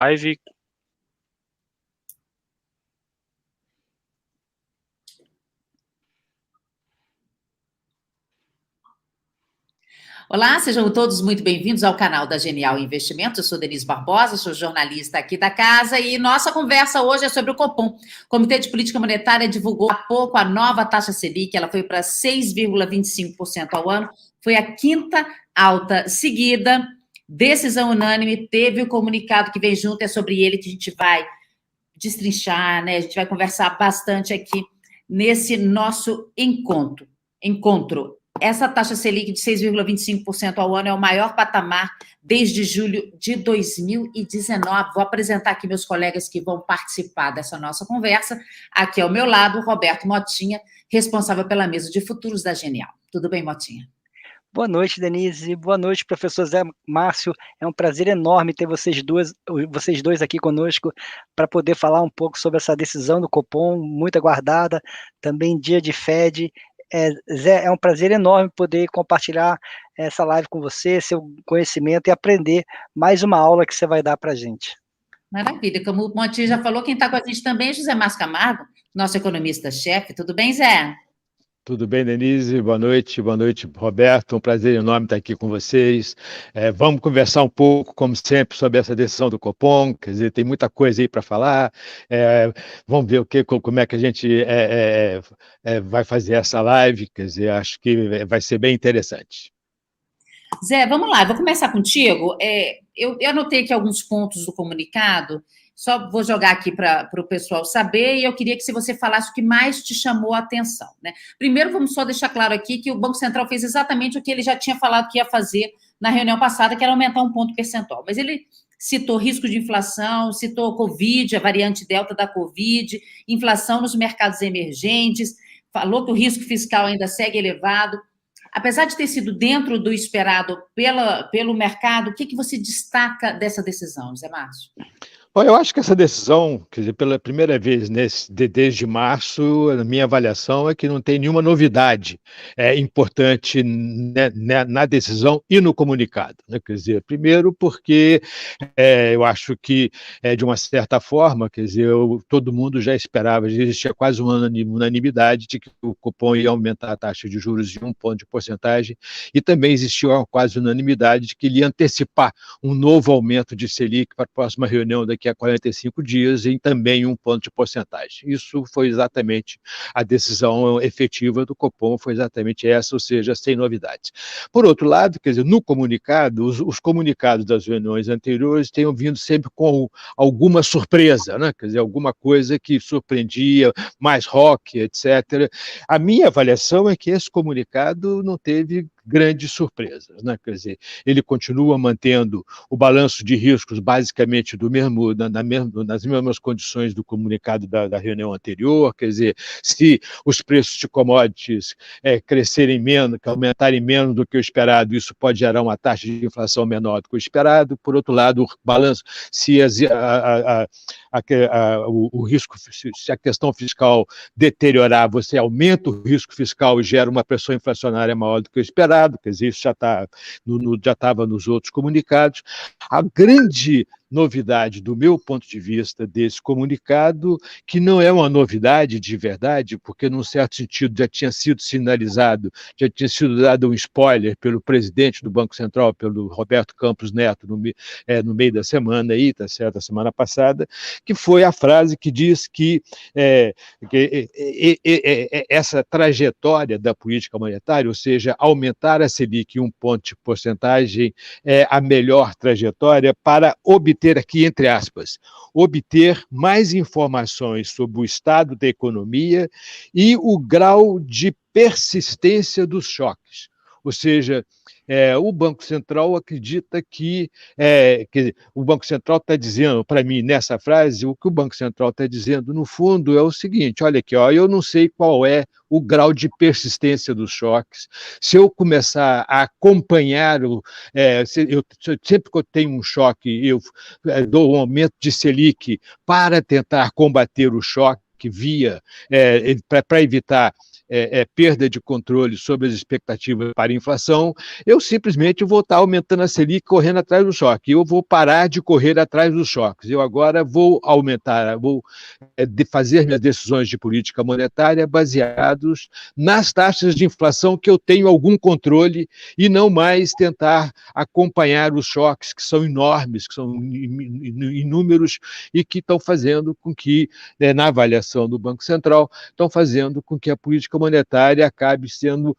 Live. Olá, sejam todos muito bem-vindos ao canal da Genial Investimentos. Eu sou Denise Barbosa, sou jornalista aqui da casa e nossa conversa hoje é sobre o Copom. O Comitê de Política Monetária divulgou há pouco a nova taxa Selic, ela foi para 6,25% ao ano, foi a quinta alta seguida, decisão unânime, teve o comunicado que vem junto, é sobre ele que a gente vai destrinchar, né? A gente vai conversar bastante aqui nesse nosso encontro. Essa taxa Selic de 6,25% ao ano é o maior patamar desde julho de 2019. Vou apresentar aqui meus colegas que vão participar dessa nossa conversa. Aqui ao meu lado, Roberto Motinha, responsável pela mesa de futuros da Genial. Tudo bem, Motinha? Boa noite, Denise. Boa noite, professor Zé Márcio. É um prazer enorme ter vocês dois aqui conosco para poder falar um pouco sobre essa decisão do Copom, muito aguardada, também dia de Fed. Zé, é um prazer enorme poder compartilhar essa live com você, seu conhecimento e aprender mais uma aula que você vai dar para a gente. Maravilha. Como o Motinha já falou, quem está com a gente também é José Márcio Camargo, nosso economista-chefe. Tudo bem, Zé? Tudo bem, Denise? Boa noite, Roberto. Um prazer enorme estar aqui com vocês. Vamos conversar um pouco, como sempre, sobre essa decisão do Copom. Quer dizer, tem muita coisa aí para falar. Vamos ver como é que a gente vai fazer essa live. Quer dizer, acho que vai ser bem interessante. Zé, vamos lá, vou começar contigo. Eu anotei aqui alguns pontos do comunicado, só vou jogar aqui para o pessoal saber, e eu queria que você falasse o que mais te chamou a atenção, né? Primeiro, vamos só deixar claro aqui que o Banco Central fez exatamente o que ele já tinha falado que ia fazer na reunião passada, que era aumentar um ponto percentual. Mas ele citou risco de inflação, citou Covid, a variante Delta da Covid, inflação nos mercados emergentes, falou que o risco fiscal ainda segue elevado. Apesar de ter sido dentro do esperado pelo mercado, o que você destaca dessa decisão, Zé Márcio? Bom, eu acho que essa decisão, quer dizer, pela primeira vez desde março, a minha avaliação é que não tem nenhuma novidade importante na decisão e no comunicado, né? Quer dizer, primeiro porque eu acho que, de uma certa forma, quer dizer, todo mundo já esperava, existia quase uma unanimidade de que o Copom ia aumentar a taxa de juros de 1 ponto de porcentagem, e também existia uma quase unanimidade de que ele ia antecipar um novo aumento de Selic para a próxima reunião daqui a 45 dias em também 1 ponto de porcentagem. Isso foi exatamente a decisão efetiva do Copom, foi exatamente essa, ou seja, sem novidades. Por outro lado, quer dizer, no comunicado, os comunicados das reuniões anteriores tenham vindo sempre com alguma surpresa, né? Quer dizer, alguma coisa que surpreendia, mais rock, etc. A minha avaliação é que esse comunicado não teve grandes surpresas, né? Quer dizer, ele continua mantendo o balanço de riscos basicamente nas mesmas condições do comunicado da reunião anterior. Quer dizer, se os preços de commodities crescerem menos, aumentarem menos do que o esperado, isso pode gerar uma taxa de inflação menor do que o esperado. Por outro lado, o balanço, se o risco, se a questão fiscal deteriorar, você aumenta o risco fiscal e gera uma pressão inflacionária maior do que o esperado. Quer dizer, isso já estava nos outros comunicados. A grande novidade, do meu ponto de vista, desse comunicado, que não é uma novidade de verdade, porque, num certo sentido, já tinha sido sinalizado, já tinha sido dado um spoiler pelo presidente do Banco Central, pelo Roberto Campos Neto, no meio da semana, aí, tá certo, a semana passada, que foi a frase que diz que essa trajetória da política monetária, ou seja, aumentar a Selic em 1 ponto de porcentagem, é a melhor trajetória para obter aqui, entre aspas, obter mais informações sobre o estado da economia e o grau de persistência dos choques. Ou seja, o Banco Central acredita que o Banco Central está dizendo, para mim, nessa frase, o que o Banco Central está dizendo, no fundo, é o seguinte: olha aqui, eu não sei qual é o grau de persistência dos choques. Se eu começar a acompanhar, sempre que eu tenho um choque, eu dou um aumento de Selic para tentar combater o choque via, para evitar perda de controle sobre as expectativas para a inflação, eu simplesmente vou estar aumentando a Selic, correndo atrás do choque. Eu vou parar de correr atrás dos choques. Eu agora vou aumentar, vou fazer minhas decisões de política monetária baseados nas taxas de inflação que eu tenho algum controle e não mais tentar acompanhar os choques que são enormes, que são inúmeros e que estão fazendo com que, na avaliação do Banco Central, estão fazendo com que a política monetária acabe sendo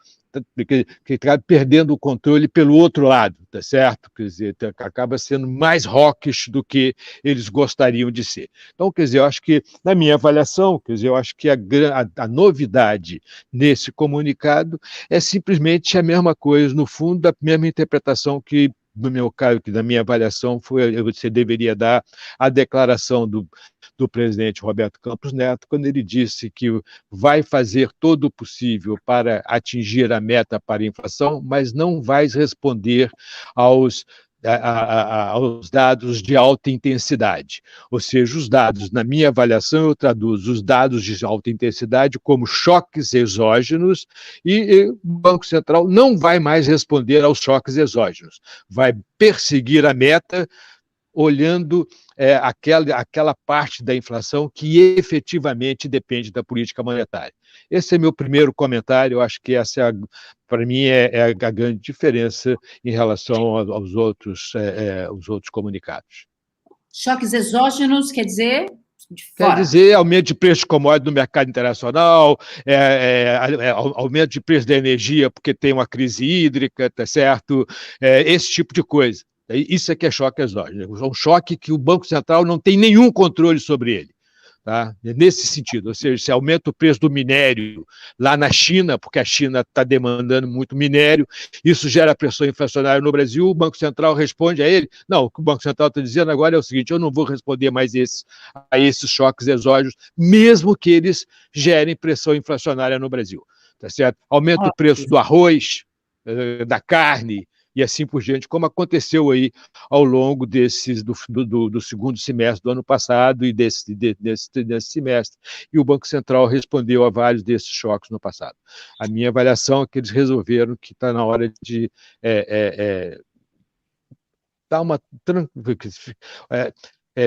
que acaba perdendo o controle pelo outro lado, tá certo? Quer dizer, acaba sendo mais hawkish do que eles gostariam de ser. Então, quer dizer, eu acho que, na minha avaliação, quer dizer, eu acho que a novidade nesse comunicado é simplesmente a mesma coisa, no fundo, a mesma interpretação que, no meu caso, que na minha avaliação, você deveria dar a declaração do presidente Roberto Campos Neto, quando ele disse que vai fazer todo o possível para atingir a meta para a inflação, mas não vai responder aos dados de alta intensidade. Ou seja, os dados, na minha avaliação, eu traduzo os dados de alta intensidade como choques exógenos e o Banco Central não vai mais responder aos choques exógenos, vai perseguir a meta olhando aquela parte da inflação que efetivamente depende da política monetária. Esse é meu primeiro comentário, eu acho que essa, para mim, é a grande diferença em relação aos outros comunicados. Choques exógenos quer dizer? Quer dizer, aumento de preço de commodities no mercado internacional, aumento de preço da energia porque tem uma crise hídrica, tá certo? Esse tipo de coisa. Isso é que é choque exógeno. É um choque que o Banco Central não tem nenhum controle sobre ele. Tá? Nesse sentido, ou seja, se aumenta o preço do minério lá na China, porque a China está demandando muito minério, isso gera pressão inflacionária no Brasil, o Banco Central responde a ele, não, o que o Banco Central está dizendo agora é o seguinte, eu não vou responder mais a esses choques exógenos, mesmo que eles gerem pressão inflacionária no Brasil. Tá certo? Aumenta o preço do arroz, da carne, e assim por diante, como aconteceu aí ao longo do segundo semestre do ano passado e desse semestre. E o Banco Central respondeu a vários desses choques no passado. A minha avaliação é que eles resolveram que está na hora de dar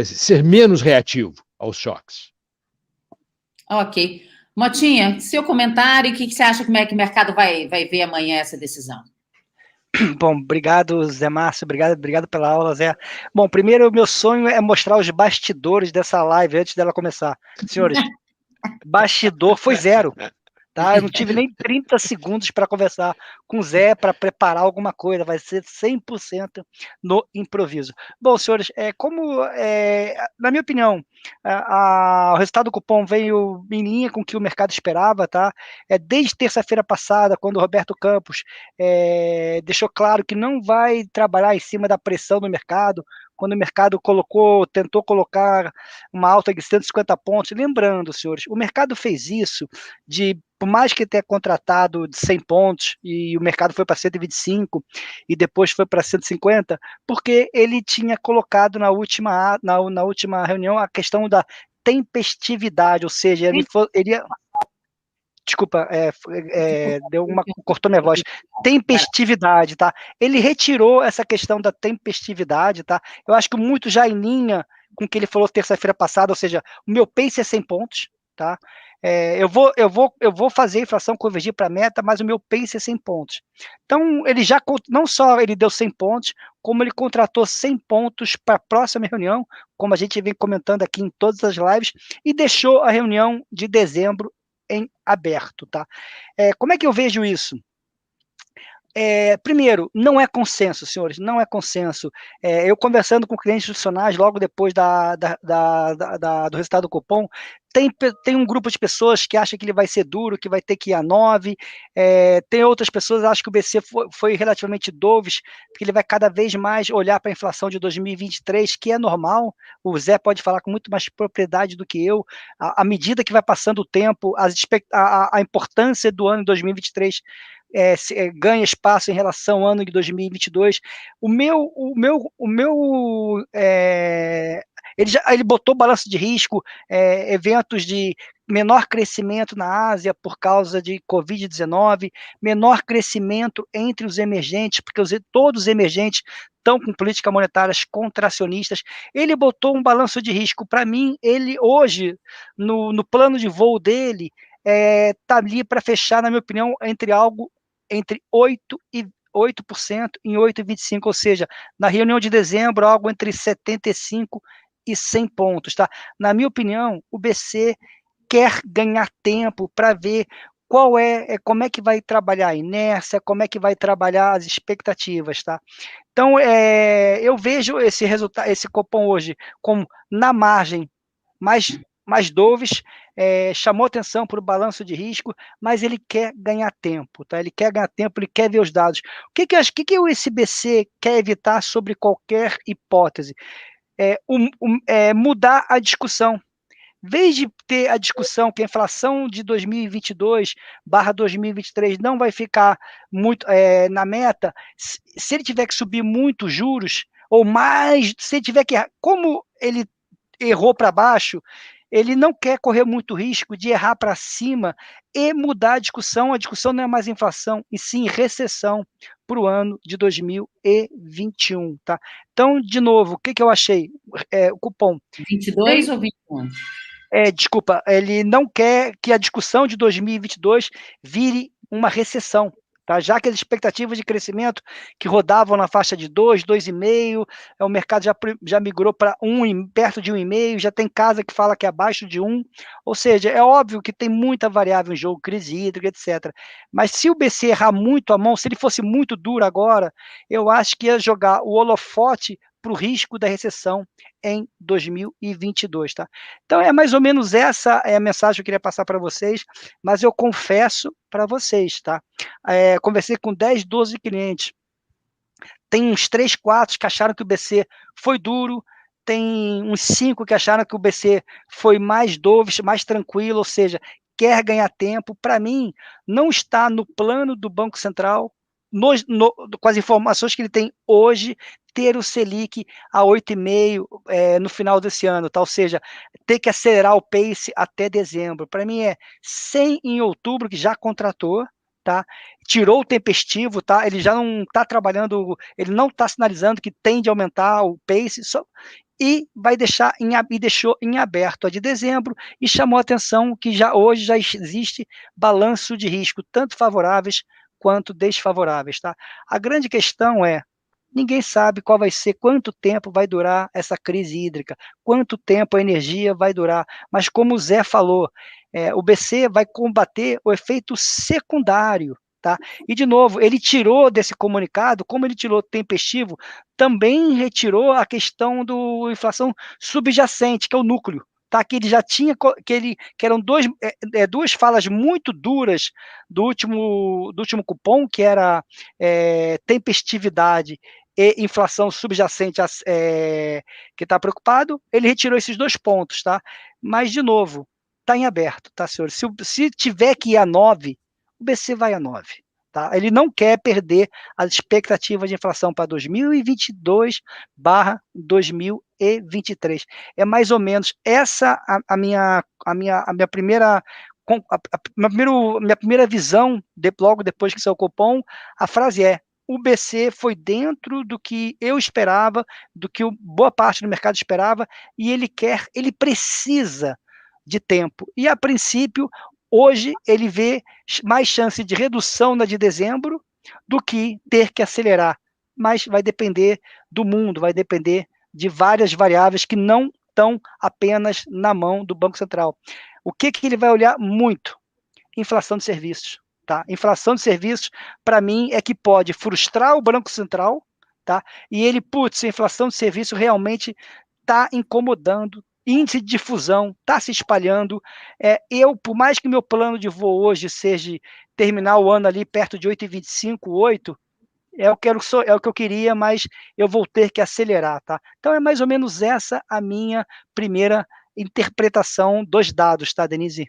ser menos reativo aos choques. Ok. Motinha, seu comentário, o que você acha, como é que o mercado vai ver amanhã essa decisão? Bom, obrigado, Zé Márcio, obrigado pela aula, Zé. Bom, primeiro, o meu sonho é mostrar os bastidores dessa live antes dela começar. Senhores, bastidor foi zero, tá? Eu não tive nem 30 segundos para conversar com o Zé, para preparar alguma coisa, vai ser 100% no improviso. Bom, senhores, na minha opinião, o resultado do cupom veio em linha com o que o mercado esperava, tá? Desde terça-feira passada, quando o Roberto Campos deixou claro que não vai trabalhar em cima da pressão do mercado, quando o mercado tentou colocar uma alta de 150 pontos. Lembrando, senhores, o mercado fez isso por mais que tenha contratado de 100 pontos e o mercado foi para 125 e depois foi para 150, porque ele tinha colocado na última reunião a questão da tempestividade, ou seja, desculpa, cortou minha voz. Tempestividade, tá? Ele retirou essa questão da tempestividade, tá? Eu acho que muito já em linha com o que ele falou terça-feira passada, ou seja, o meu pace é 100 pontos, tá? Eu vou fazer a inflação convergir para a meta, mas o meu pace é 100 pontos. Então, ele já, não só ele deu 100 pontos, como ele contratou 100 pontos para a próxima reunião, como a gente vem comentando aqui em todas as lives, e deixou a reunião de dezembro em aberto, tá? Como é que eu vejo isso? Primeiro, não é consenso, senhores, não é consenso. Eu conversando com clientes institucionais logo depois do resultado do cupom, tem um grupo de pessoas que acha que ele vai ser duro, que vai ter que ir a 9, tem outras pessoas que acham que o BC foi relativamente dovish, porque ele vai cada vez mais olhar para a inflação de 2023, que é normal, o Zé pode falar com muito mais propriedade do que eu, à medida que vai passando o tempo, a importância do ano de 2023 ganha espaço em relação ao ano de 2022. Ele botou balanço de risco, eventos de menor crescimento na Ásia por causa de Covid-19, menor crescimento entre os emergentes, porque todos os emergentes estão com políticas monetárias contracionistas. Ele botou um balanço de risco. Para mim, ele hoje, no plano de voo dele, está ali para fechar, na minha opinião, entre 8% em 8,25%, ou seja, na reunião de dezembro, algo entre 75 e 100 pontos. Tá? Na minha opinião, o BC quer ganhar tempo para ver como é que vai trabalhar a inércia, como é que vai trabalhar as expectativas, tá? Então, eu vejo esse resultado, esse Copom hoje, como na margem mais doves, chamou atenção para o balanço de risco, mas ele quer ganhar tempo, tá? Ele quer ganhar tempo, ele quer ver os dados. O que o SBC quer evitar sobre qualquer hipótese? Mudar a discussão. Em vez de ter a discussão que a inflação de 2022/2023 não vai ficar muito na meta, se ele tiver que subir muito juros, ou mais, se ele tiver que errar, como ele errou para baixo, ele não quer correr muito risco de errar para cima e mudar a discussão. A discussão não é mais inflação, e sim recessão para o ano de 2021. Tá? Então, de novo, o que eu achei? O cupom. 22 ou 21? Desculpa, ele não quer que a discussão de 2022 vire uma recessão, tá? Já que as expectativas de crescimento que rodavam na faixa de 2, 2,5, o mercado já migrou para 1, perto de 1,5, já tem casa que fala que é abaixo de 1, ou seja, é óbvio que tem muita variável em jogo, crise hídrica, etc. Mas se o BC errar muito a mão, se ele fosse muito duro agora, eu acho que ia jogar o holofote para o risco da recessão em 2022, tá? Então, mais ou menos essa é a mensagem que eu queria passar para vocês, mas eu confesso para vocês, tá? Conversei com 10, 12 clientes, tem uns 3, 4 que acharam que o BC foi duro, tem uns 5 que acharam que o BC foi mais dovish, mais tranquilo, ou seja, quer ganhar tempo. Para mim, não está no plano do Banco Central, com as informações que ele tem hoje, ter o Selic a 8,5 no final desse ano, tá? Ou seja, ter que acelerar o pace até dezembro. Para mim 100 em outubro, que já contratou, tá? Tirou o tempestivo, tá? Ele já não está trabalhando, ele não está sinalizando que tende a aumentar o pace, e deixou em aberto a de dezembro, e chamou a atenção que hoje já existe balanço de risco, tanto favoráveis quanto desfavoráveis, tá? A grande questão ninguém sabe quanto tempo vai durar essa crise hídrica, quanto tempo a energia vai durar, mas como o Zé falou, o BC vai combater o efeito secundário, tá? E, de novo, ele tirou desse comunicado, como ele tirou tempestivo, também retirou a questão da inflação subjacente, que é o núcleo, tá? Que ele já tinha, que eram duas falas muito duras do último cupom, que era tempestividade e inflação subjacente, que está preocupado. Ele retirou esses 2 pontos, tá? Mas, de novo, está em aberto, tá, senhores? Se tiver que ir a 9, o BC vai a 9. Tá? Ele não quer perder as expectativas de inflação para 2022/2023. É mais ou menos essa a minha primeira visão, logo depois que saiu o Copom. A frase o BC foi dentro do que eu esperava, do que boa parte do mercado esperava, e ele precisa de tempo. E, a princípio, hoje ele vê mais chance de redução na de dezembro do que ter que acelerar. Mas vai depender do mundo, vai depender de várias variáveis que não estão apenas na mão do Banco Central. O que ele vai olhar muito? Inflação de serviços. Tá? Inflação de serviços, para mim, que pode frustrar o Banco Central, tá? E ele, a inflação de serviços realmente está incomodando, índice de difusão está se espalhando. Por mais que meu plano de voo hoje seja terminar o ano ali perto de 8,25, 8, é o que eu queria, mas eu vou ter que acelerar, tá? Então, é mais ou menos essa a minha primeira interpretação dos dados, tá, Denise?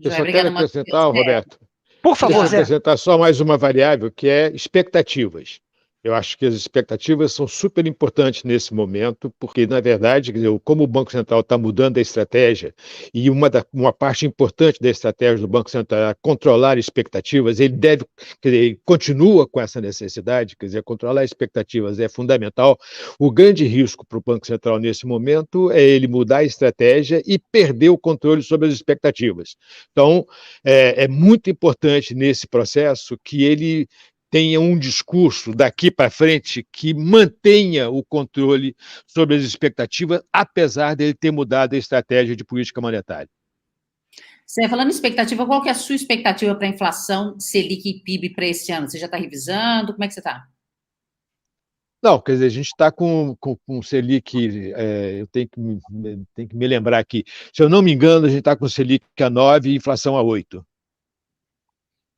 Eu só quero acrescentar, Roberto. Por favor, Zé. Acrescentar só mais uma variável, que é expectativas. Eu acho que as expectativas são super importantes nesse momento, porque, na verdade, quer dizer, como o Banco Central está mudando a estratégia, e uma parte importante da estratégia do Banco Central é controlar expectativas, ele deve, quer dizer, ele continua com essa necessidade, quer dizer, controlar expectativas é fundamental. O grande risco para o Banco Central nesse momento é ele mudar a estratégia e perder o controle sobre as expectativas. Então, é muito importante nesse processo que ele tenha um discurso daqui para frente que mantenha o controle sobre as expectativas, apesar dele ter mudado a estratégia de política monetária. Você falando em expectativa, qual que é a sua expectativa para a inflação, Selic e PIB para esse ano? Você já está revisando? Como é que você está? Não, quer dizer, a gente está com Selic, eu tenho que me lembrar aqui, se eu não me engano, a gente está com Selic a 9 e inflação a 8.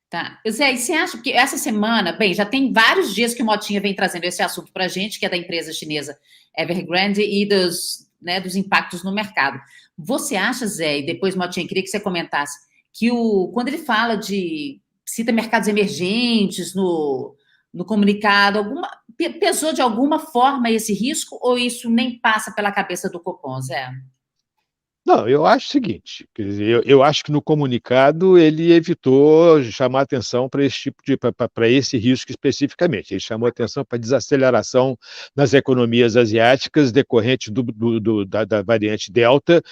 Tá. Zé, e você acha que essa semana, bem, já tem vários dias que o Motinha vem trazendo esse assunto para a gente, que é da empresa chinesa Evergrande e dos impactos no mercado. Você acha, Zé, e depois, Motinha, queria que você comentasse, que quando ele fala cita mercados emergentes no comunicado, pesou de alguma forma esse risco ou isso nem passa pela cabeça do Copom, Zé? Não, eu acho o seguinte, quer dizer, eu acho que no comunicado ele evitou chamar atenção para esse tipo para esse risco especificamente. Ele chamou atenção para a desaceleração nas economias asiáticas decorrente da variante Delta.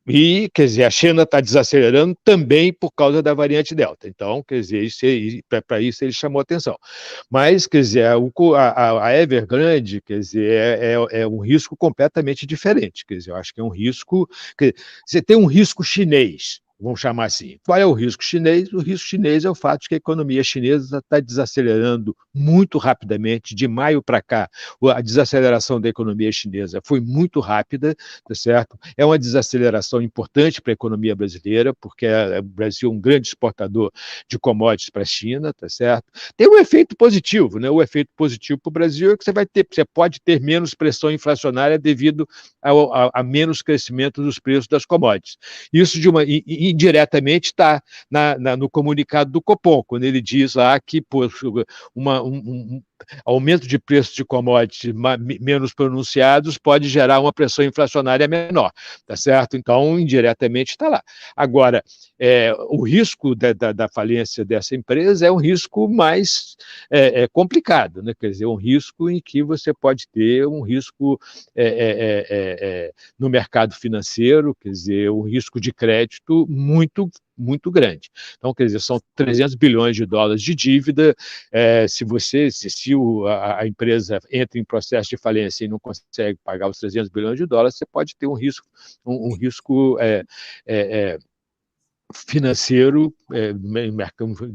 E, quer dizer, a China está desacelerando também por causa da variante Delta. Então, quer dizer, para isso ele chamou atenção. Mas, quer dizer, a Evergrande, quer dizer, é um risco completamente diferente. Quer dizer, eu acho que é um risco. Você tem um risco chinês, vamos chamar assim. Qual é o risco chinês? O risco chinês é o fato de que a economia chinesa está desacelerando muito rapidamente. De maio para cá, a desaceleração da economia chinesa foi muito rápida, tá certo? É uma desaceleração importante para a economia brasileira, porque o Brasil é um grande exportador de commodities para a China, tá certo? Tem um efeito positivo, né? O efeito positivo para o Brasil é que você pode ter menos pressão inflacionária devido a menos crescimento dos preços das commodities. Isso indiretamente está no comunicado do Copom, quando ele diz lá que um aumento de preços de commodities menos pronunciados pode gerar uma pressão inflacionária menor, tá certo? Então, indiretamente está lá. Agora, o risco da falência dessa empresa é um risco mais complicado, né? Quer dizer, um risco em que você pode ter um risco no mercado financeiro, quer dizer, um risco de crédito muito grande. Então, quer dizer, são 300 bilhões de dólares de dívida. Se a empresa entra em processo de falência e não consegue pagar os 300 bilhões de dólares, você pode ter um risco financeiro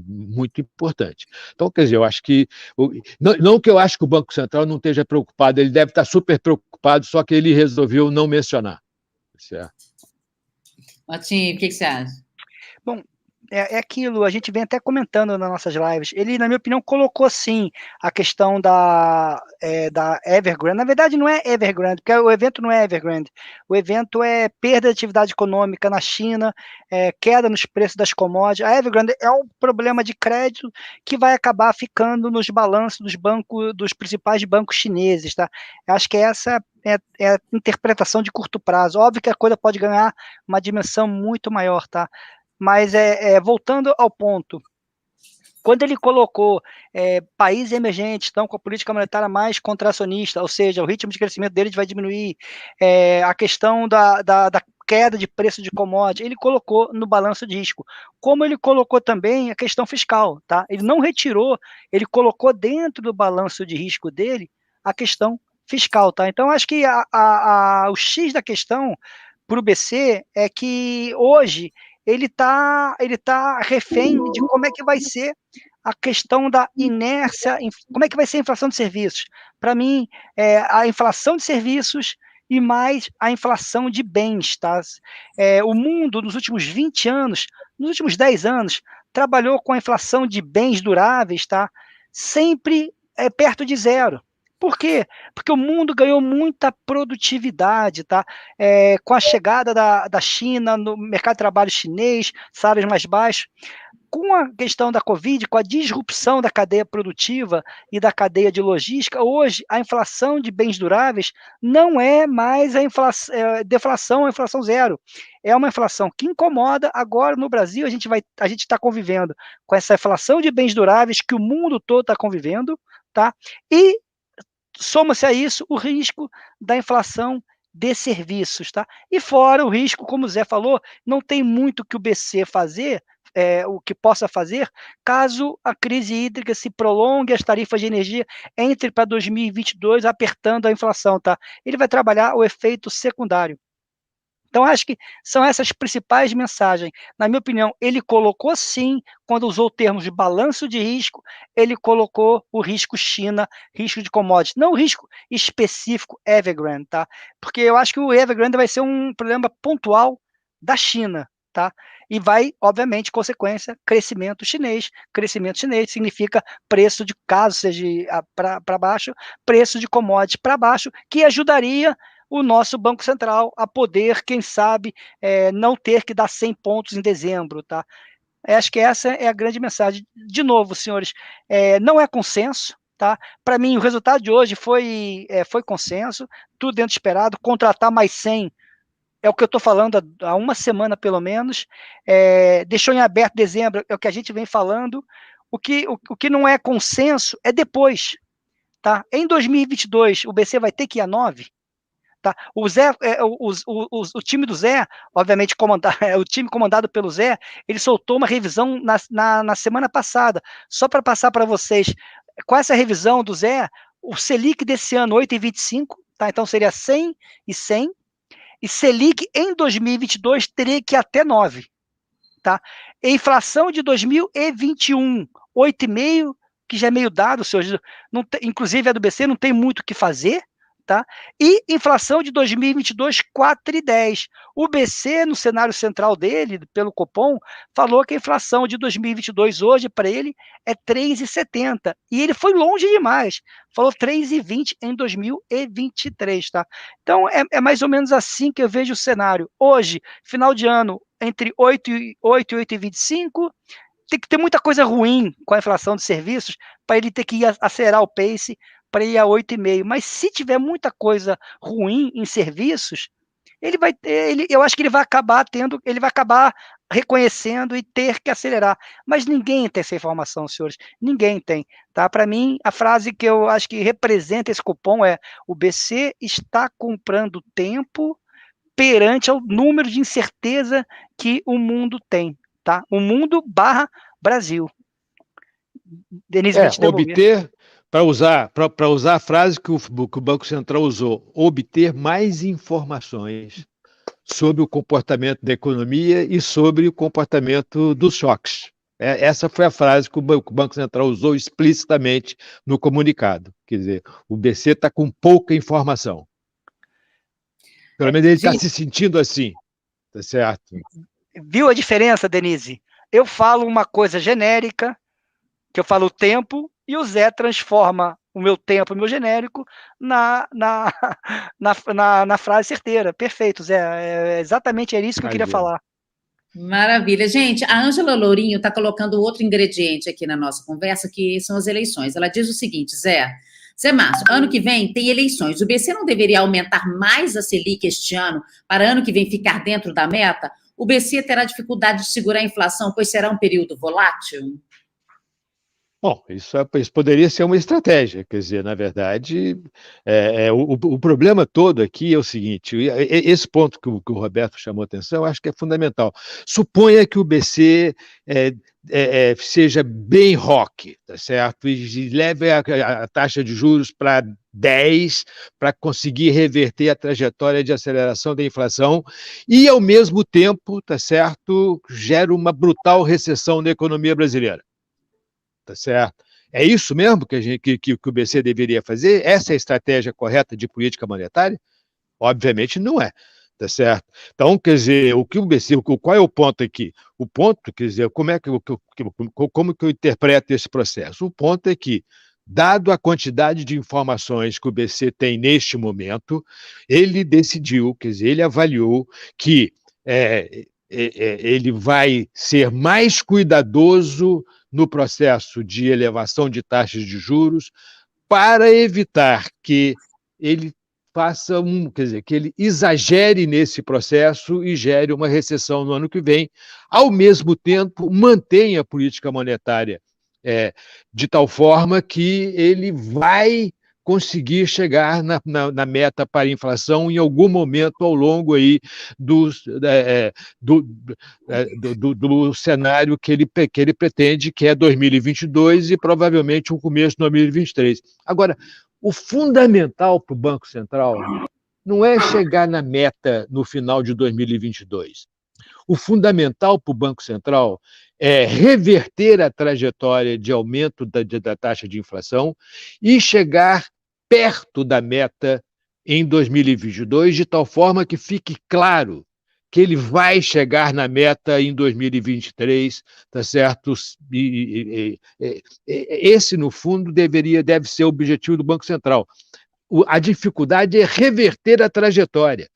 muito importante. Então, quer dizer, eu acho que não que eu acho que o Banco Central não esteja preocupado, ele deve estar super preocupado, só que ele resolveu não mencionar. Certo? Martim, o que você acha? Bom, é aquilo, a gente vem até comentando nas nossas lives. Ele, na minha opinião, colocou sim a questão da Evergrande. Na verdade, não é Evergrande, porque o evento não é Evergrande. O evento é perda de atividade econômica na China, queda nos preços das commodities. A Evergrande é um problema de crédito que vai acabar ficando nos balanços dos principais bancos chineses, tá? Acho que essa é a interpretação de curto prazo. Óbvio que a coisa pode ganhar uma dimensão muito maior, tá? Mas voltando ao ponto, quando ele colocou países emergentes estão com a política monetária mais contracionista, ou seja, o ritmo de crescimento deles vai diminuir, a questão da queda de preço de commodity, ele colocou no balanço de risco, como ele colocou também a questão fiscal, tá? Ele não retirou, ele colocou dentro do balanço de risco dele a questão fiscal, tá? Então, acho que o X da questão para o BC é que hoje ele tá refém de como é que vai ser a questão da inércia, como é que vai ser a inflação de serviços. Para mim, a inflação de serviços e mais a inflação de bens. Tá? O mundo, nos últimos 20 anos, nos últimos 10 anos, trabalhou com a inflação de bens duráveis, tá? Sempre perto de zero. Por quê? Porque o mundo ganhou muita produtividade, tá? Com a chegada da China no mercado de trabalho chinês, salários mais baixos. com a questão da Covid, com a disrupção da cadeia produtiva e da cadeia de logística, hoje a inflação de bens duráveis não é mais a deflação, a inflação zero. É uma inflação que incomoda. Agora no Brasil a gente está convivendo com essa inflação de bens duráveis que o mundo todo está convivendo, tá? E soma-se a isso o risco da inflação de serviços, tá? E fora o risco, como o Zé falou, não tem muito que o BC fazer, o que possa fazer, caso a crise hídrica se prolongue, as tarifas de energia entrem para 2022 apertando a inflação, tá? Ele vai trabalhar o efeito secundário. Então, acho que são essas principais mensagens. Na minha opinião, ele colocou sim, quando usou o termo de balanço de risco, ele colocou o risco China, risco de commodities, não o risco específico Evergrande, tá? Porque eu acho que o Evergrande vai ser um problema pontual da China, tá? E vai, obviamente, consequência, crescimento chinês. Crescimento chinês significa preço de, caso seja para baixo, preço de commodities para baixo, que ajudaria o nosso Banco Central a poder, quem sabe, não ter que dar 100 pontos em dezembro, tá? Acho que essa é a grande mensagem. De novo, senhores, não é consenso, tá? Para mim, o resultado de hoje foi consenso, tudo dentro do esperado, contratar mais 100, é o que eu estou falando há uma semana, pelo menos, deixou em aberto dezembro, é o que a gente vem falando. O que não é consenso é depois, tá? Em 2022, o BC vai ter que ir a 9, tá? O Zé, o time do Zé, obviamente o time comandado pelo Zé, ele soltou uma revisão na semana passada. Só para passar para vocês, com essa revisão do Zé, o Selic desse ano 8,25, tá? Então seria 100 e 100, e Selic em 2022 teria que ir até 9, tá? E inflação de 2021, 8,5, que já é meio dado, seja, inclusive a do BC não tem muito o que fazer, tá? E inflação de 2022, 4,10. O BC, no cenário central dele, pelo Copom, falou que a inflação de 2022 hoje, para ele, é 3,70. E ele foi longe demais. Falou 3,20 em 2023, tá? Então, é mais ou menos assim que eu vejo o cenário. Hoje, final de ano, entre 8 e 8,25, tem que ter muita coisa ruim com a inflação de serviços para ele ter que acelerar o pace para ir a 8,5. Mas se tiver muita coisa ruim em serviços, eu acho que ele vai acabar reconhecendo e ter que acelerar. Mas ninguém tem essa informação, senhores. Ninguém tem. Tá? Para mim, a frase que eu acho que representa esse cupom é: o BC está comprando tempo perante ao número de incerteza que o mundo tem. Tá? O mundo / Brasil. Denise, obter, para usar a frase que o Banco Central usou, obter mais informações sobre o comportamento da economia e sobre o comportamento dos choques. Essa foi a frase que o Banco Central usou explicitamente no comunicado. Quer dizer, o BC está com pouca informação. Pelo menos ele está se sentindo assim, tá certo? Viu a diferença, Denise? Eu falo uma coisa genérica, que eu falo o tempo, e o Zé transforma o meu tempo, o meu genérico, na frase certeira. Perfeito, Zé. Exatamente isso que eu queria falar. Maravilha. Gente, a Ângela Lourinho está colocando outro ingrediente aqui na nossa conversa, que são as eleições. Ela diz o seguinte, Zé Márcio, ano que vem tem eleições. O BC não deveria aumentar mais a Selic este ano, para ano que vem ficar dentro da meta? O BC terá dificuldade de segurar a inflação, pois será um período volátil? Bom, isso poderia ser uma estratégia, quer dizer, na verdade, o problema todo aqui é o seguinte, esse ponto que o Roberto chamou a atenção, eu acho que é fundamental. Suponha que o BC seja bem rock, tá certo? E leve a taxa de juros para 10, para conseguir reverter a trajetória de aceleração da inflação e, ao mesmo tempo, tá certo, gera uma brutal recessão na economia brasileira. Tá certo? É isso mesmo que o BC deveria fazer? Essa é a estratégia correta de política monetária? Obviamente não é, tá certo? Então, quer dizer, qual é o ponto aqui? O ponto, quer dizer, como que eu interpreto esse processo? O ponto é que, dado a quantidade de informações que o BC tem neste momento, ele decidiu, quer dizer, ele avaliou que ele vai ser mais cuidadoso no processo de elevação de taxas de juros para evitar que ele faça quer dizer, que ele exagere nesse processo e gere uma recessão no ano que vem, ao mesmo tempo mantenha a política monetária de tal forma que ele vai conseguir chegar na meta para a inflação em algum momento ao longo aí do cenário que ele pretende, que é 2022 e provavelmente o começo de 2023. Agora, o fundamental para o Banco Central não é chegar na meta no final de 2022. O fundamental para o Banco Central é reverter a trajetória de aumento da taxa de inflação e chegar perto da meta em 2022, de tal forma que fique claro que ele vai chegar na meta em 2023, tá certo? Esse, no fundo, deve ser o objetivo do Banco Central. A dificuldade é reverter a trajetória,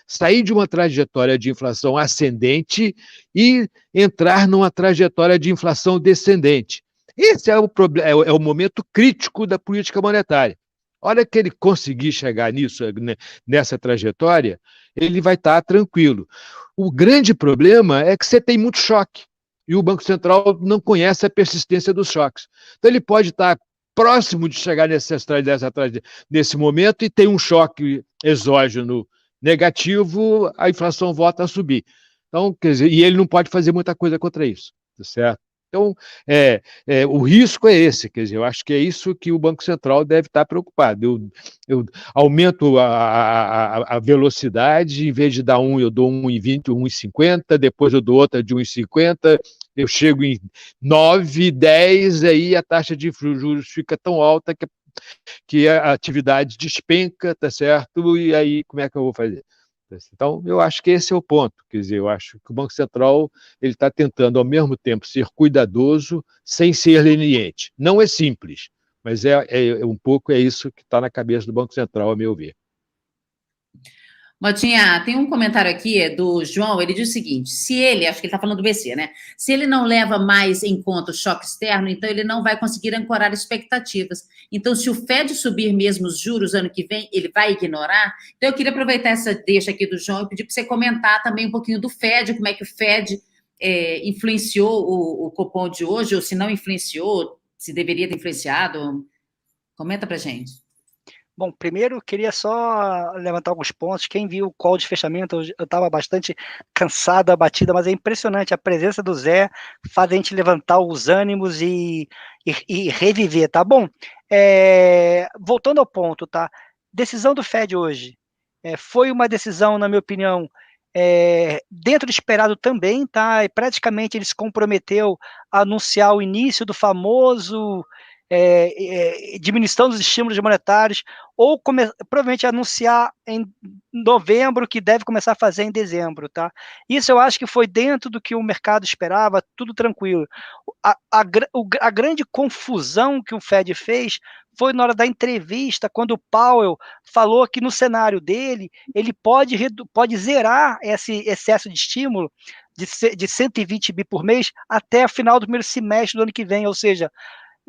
sair de uma trajetória de inflação ascendente e entrar numa trajetória de inflação descendente. Esse é o momento crítico da política monetária. A hora que ele conseguir chegar nessa trajetória, ele vai estar tranquilo. O grande problema é que você tem muito choque, e o Banco Central não conhece a persistência dos choques. Então, ele pode estar próximo de chegar nesse momento e tem um choque exógeno negativo, a inflação volta a subir. Então, quer dizer, e ele não pode fazer muita coisa contra isso, tá certo? Então, o risco é esse, quer dizer, eu acho que é isso que o Banco Central deve estar preocupado. Eu aumento a velocidade, em vez de dar eu dou 1,20, 1,50, depois eu dou outra de 1,50, eu chego em 9, 10, aí a taxa de juros fica tão alta que a atividade despenca, tá certo? E aí, como é que eu vou fazer? Então, eu acho que esse é o ponto. Quer dizer, eu acho que o Banco Central ele está tentando, ao mesmo tempo, ser cuidadoso, sem ser leniente. Não é simples, mas um pouco isso que está na cabeça do Banco Central, a meu ver. Motinha, tem um comentário aqui do João, ele diz o seguinte, se ele, acho que ele está falando do BC, né? Se ele não leva mais em conta o choque externo, então ele não vai conseguir ancorar expectativas. Então, se o Fed subir mesmo os juros ano que vem, ele vai ignorar? Então, eu queria aproveitar essa deixa aqui do João e pedir para você comentar também um pouquinho do Fed, como é que o Fed influenciou o Copom de hoje, ou se não influenciou, se deveria ter influenciado. Comenta para gente. Bom, primeiro queria só levantar alguns pontos. Quem viu o call de fechamento, eu estava bastante cansado, abatida, mas é impressionante. A presença do Zé faz a gente levantar os ânimos e reviver, tá bom? Voltando ao ponto, tá? Decisão do Fed hoje. Foi uma decisão, na minha opinião, dentro do esperado também, tá? E praticamente ele se comprometeu a anunciar o início do famoso diminuição dos estímulos monetários, ou provavelmente anunciar em novembro, que deve começar a fazer em dezembro, tá? Isso eu acho que foi dentro do que o mercado esperava, tudo tranquilo. A grande confusão que o Fed fez foi na hora da entrevista, quando o Powell falou que no cenário dele, ele pode zerar esse excesso de estímulo de 120 bi por mês até o final do primeiro semestre do ano que vem, ou seja,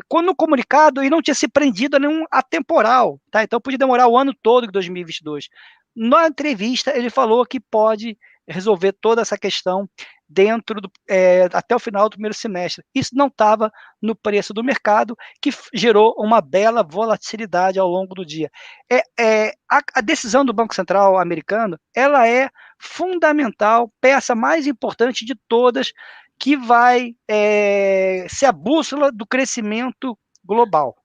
quando no comunicado, ele não tinha se prendido a nenhum atemporal, tá? Então podia demorar o ano todo de 2022. Na entrevista, ele falou que pode resolver toda essa questão até o final do primeiro semestre. Isso não estava no preço do mercado, que gerou uma bela volatilidade ao longo do dia. A decisão do Banco Central americano, ela é fundamental, peça mais importante de todas, que vai ser a bússola do crescimento global.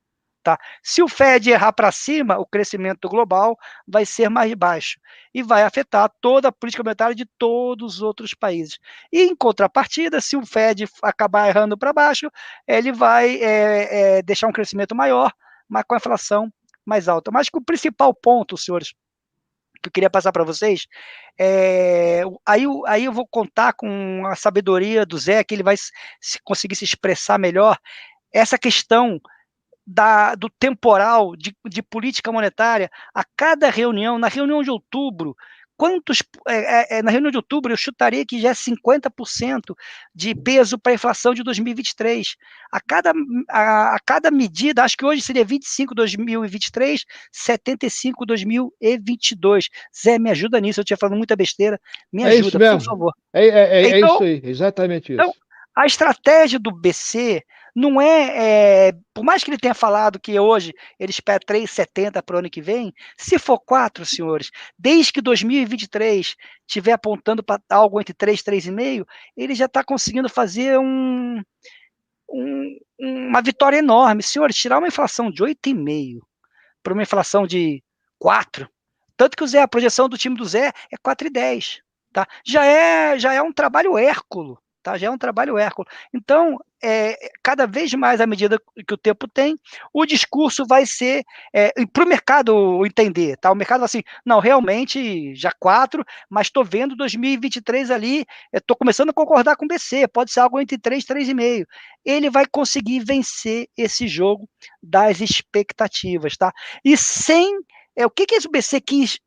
Tá? Se o Fed errar para cima, o crescimento global vai ser mais baixo e vai afetar toda a política monetária de todos os outros países. E, em contrapartida, se o Fed acabar errando para baixo, ele vai deixar um crescimento maior, mas com a inflação mais alta. Mas que o principal ponto, senhores, que eu queria passar para vocês, aí eu vou contar com a sabedoria do Zé, que ele vai conseguir se expressar melhor, essa questão do temporal de política monetária. A cada reunião, na reunião de outubro, na reunião de outubro, eu chutaria que já é 50% de peso para a inflação de 2023. A cada medida, acho que hoje seria 25 2023, 75 2022. Zé, me ajuda nisso, eu tinha falado muita besteira, me ajuda, por favor. É isso aí, exatamente isso. Então, a estratégia do BC não por mais que ele tenha falado que hoje ele espera 3,70 para o ano que vem, se for 4, senhores, desde que 2023 estiver apontando para algo entre 3 e 3,5, ele já está conseguindo fazer uma vitória enorme. Senhores, tirar uma inflação de 8,5 para uma inflação de 4, tanto que a projeção do time do Zé é 4,10, tá? Já é um trabalho hérculo. Tá? Já é um trabalho hércules. Então, cada vez mais, à medida que o tempo tem, o discurso vai ser para o mercado entender. Tá? O mercado vai assim, não, realmente, já 4, mas estou vendo 2023 ali, estou começando a concordar com o BC, pode ser algo entre 3 e 3,5. Ele vai conseguir vencer esse jogo das expectativas. Tá? E sem... o que esse BC quis...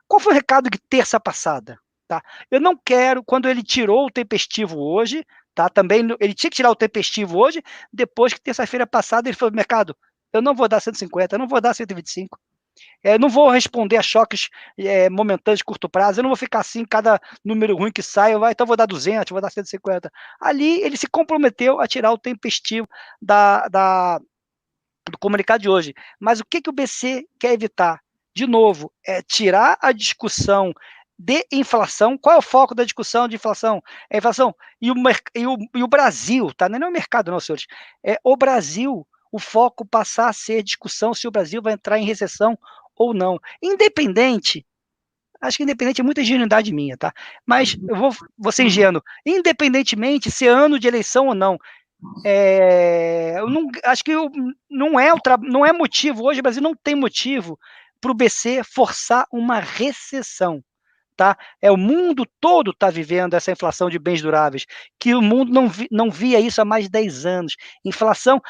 Qual foi o recado de terça passada? Tá? Eu não quero, quando ele tirou o tempestivo hoje, tá? Também ele tinha que tirar o tempestivo hoje, depois que terça-feira passada ele falou no mercado, eu não vou dar 150, eu não vou dar 125, eu não vou responder a choques momentâneos de curto prazo, eu não vou ficar assim, cada número ruim que sai, então eu vou dar 200, vou dar 150. Ali ele se comprometeu a tirar o tempestivo do comunicado de hoje. Mas o que o BC quer evitar? De novo, tirar a discussão de inflação. Qual é o foco da discussão de inflação? É a inflação e o Brasil, tá? Não é o mercado, não, senhores. É o Brasil, o foco passar a ser discussão se o Brasil vai entrar em recessão ou não. Independente, acho que independente é muita ingenuidade minha, tá? Mas eu vou ser ingênuo. Independentemente se é ano de eleição ou não, eu não, acho que não é motivo, hoje o Brasil não tem motivo para o BC forçar uma recessão. Tá? O mundo todo está vivendo essa inflação de bens duráveis, que o mundo não via isso há mais de 10 anos.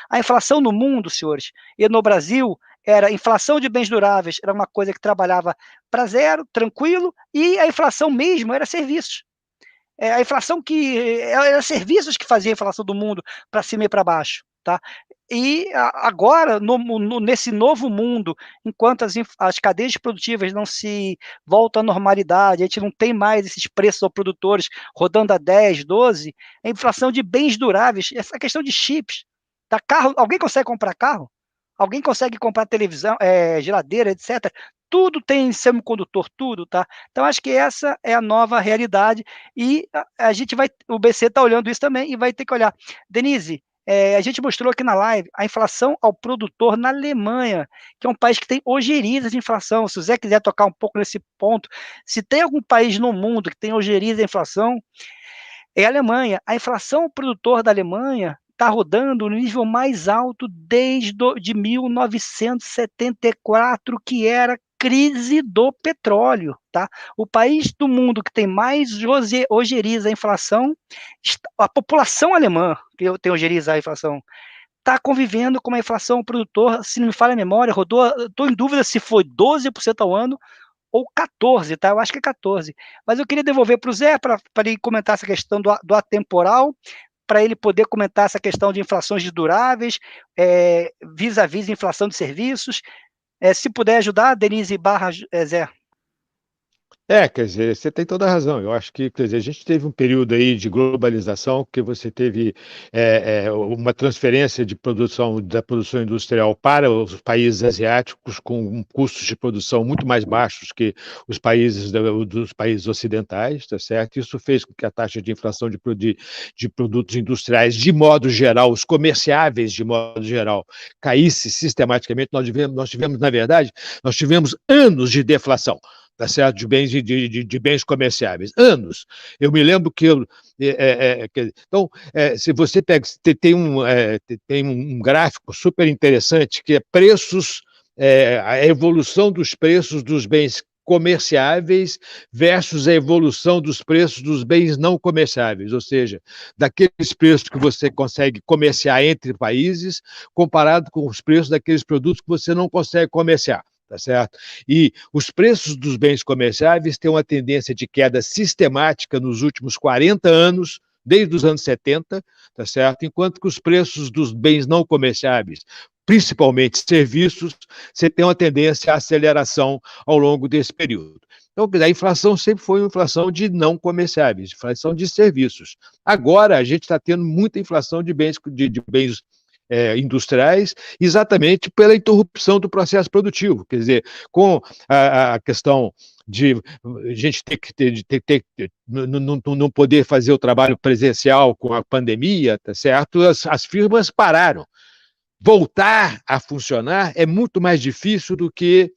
A inflação no mundo, senhores, e no Brasil, era inflação de bens duráveis, era uma coisa que trabalhava para zero, tranquilo, e a inflação mesmo era serviços. A inflação era serviços que fazia a inflação do mundo para cima e para baixo. Tá? E agora, nesse novo mundo, enquanto as cadeias produtivas não se voltam à normalidade, a gente não tem mais esses preços aos produtores rodando a 10, 12, a inflação de bens duráveis, essa questão de chips, tá? Carro, alguém consegue comprar carro? Alguém consegue comprar televisão, geladeira, etc. Tudo tem semicondutor, tudo, tá? Então, acho que essa é a nova realidade e o BC está olhando isso também e vai ter que olhar. Denise, a gente mostrou aqui na live a inflação ao produtor na Alemanha, que é um país que tem ojeriza de inflação. Se o Zé quiser tocar um pouco nesse ponto, se tem algum país no mundo que tem ojeriza de inflação, é a Alemanha. A inflação ao produtor da Alemanha está rodando no nível mais alto desde 1974, que era crise do petróleo, tá? O país do mundo que tem mais ojeriza a inflação, a população alemã que tem ojeriza a inflação, está convivendo com uma inflação produtor, se não me falha a memória, estou em dúvida se foi 12% ao ano ou 14%, tá? Eu acho que é 14%. Mas eu queria devolver para o Zé, para ele comentar essa questão do atemporal, para ele poder comentar essa questão de inflações de duráveis, vis-à-vis inflação de serviços. Se puder ajudar, Denise / Zé. Quer dizer, você tem toda a razão. Eu acho que, quer dizer, a gente teve um período aí de globalização que você teve uma transferência de produção, da produção industrial para os países asiáticos com custos de produção muito mais baixos que os países dos países ocidentais, tá certo? Isso fez com que a taxa de inflação de produtos industriais, de modo geral, os comerciáveis, de modo geral, caísse sistematicamente. Nós tivemos, na verdade, anos de deflação, tá certo? De bens comerciáveis, anos. Eu me lembro que então, se você tem um gráfico super interessante que é preços, a evolução dos preços dos bens comerciáveis versus a evolução dos preços dos bens não comerciáveis, ou seja, daqueles preços que você consegue comerciar entre países, comparado com os preços daqueles produtos que você não consegue comerciar. tá certo? E os preços dos bens comerciáveis têm uma tendência de queda sistemática nos últimos 40 anos, desde os anos 70, tá certo? Enquanto que os preços dos bens não comerciáveis, principalmente serviços, você tem uma tendência à aceleração ao longo desse período. Então, a inflação sempre foi uma inflação de não comerciáveis, inflação de serviços. Agora, a gente está tendo muita inflação de bens, de bens industriais, exatamente pela interrupção do processo produtivo. Quer dizer, com a questão de a gente não poder fazer o trabalho presencial com a pandemia, tá certo? As firmas pararam. Voltar a funcionar é muito mais difícil do que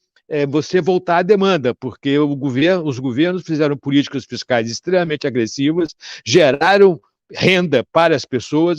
você voltar à demanda, porque os governos fizeram políticas fiscais extremamente agressivas, geraram renda para as pessoas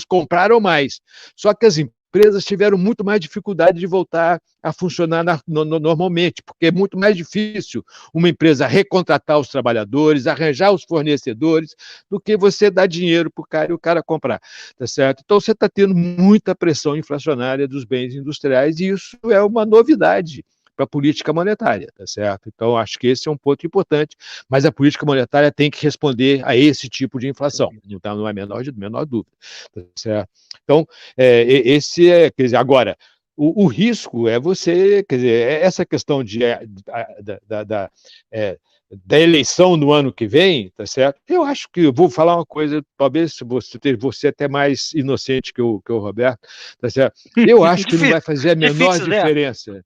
compraram mais. Só que as empresas tiveram muito mais dificuldade de voltar a funcionar normalmente, porque é muito mais difícil uma empresa recontratar os trabalhadores, arranjar os fornecedores, do que você dar dinheiro para o cara e o cara comprar, tá certo? Então você está tendo muita pressão inflacionária dos bens industriais e isso é uma novidade para a política monetária, tá certo? Então, acho que esse é um ponto importante, mas a política monetária tem que responder a esse tipo de inflação, então não é menor dúvida, tá certo? Então, quer dizer, agora, o risco é você, quer dizer, essa questão da eleição no ano que vem, tá certo? Eu acho que eu vou falar uma coisa, talvez você até mais inocente que o Roberto, tá certo? Eu acho que não vai fazer a menor diferença.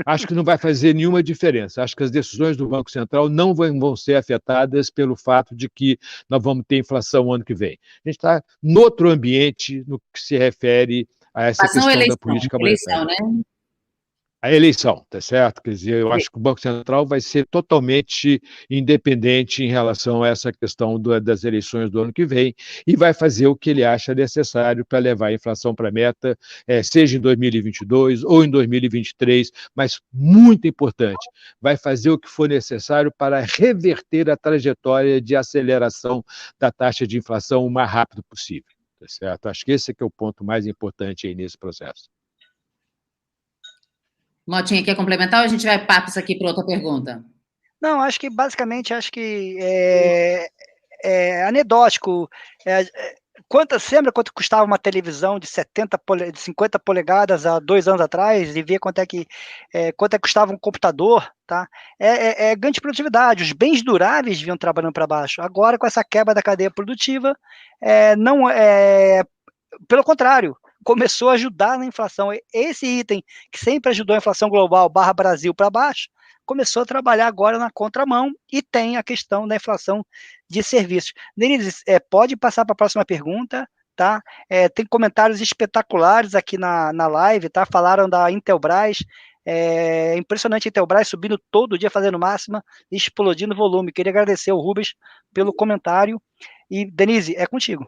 Acho que não vai fazer nenhuma diferença. Acho que as decisões do Banco Central não vão ser afetadas pelo fato de que nós vamos ter inflação no ano que vem. A gente está em outro ambiente no que se refere a essa questão da política monetária. Eleição, né? A eleição, tá certo? Quer dizer, eu acho que o Banco Central vai ser totalmente independente em relação a essa questão das eleições do ano que vem e vai fazer o que ele acha necessário para levar a inflação para a meta, seja em 2022 ou em 2023, mas muito importante, vai fazer o que for necessário para reverter a trajetória de aceleração da taxa de inflação o mais rápido possível, tá certo? Acho que esse é o ponto mais importante aí nesse processo. Motinha, quer complementar ou a gente vai papos aqui para outra pergunta? Não, basicamente é anedótico. Lembra quanto custava uma televisão de 50 polegadas há 2 anos atrás e ver quanto é que custava um computador, tá? É ganho de produtividade. Os bens duráveis vinham trabalhando para baixo. Agora, com essa quebra da cadeia produtiva, pelo contrário, começou a ajudar na inflação. Esse item que sempre ajudou a inflação global /Brasil para baixo, começou a trabalhar agora na contramão e tem a questão da inflação de serviços. Denise, pode passar para a próxima pergunta, tá? Tem comentários espetaculares aqui na live, tá? Falaram da Intelbras, impressionante a Intelbras subindo todo dia, fazendo máxima, explodindo volume. Queria agradecer ao Rubens pelo comentário. E, Denise, é contigo.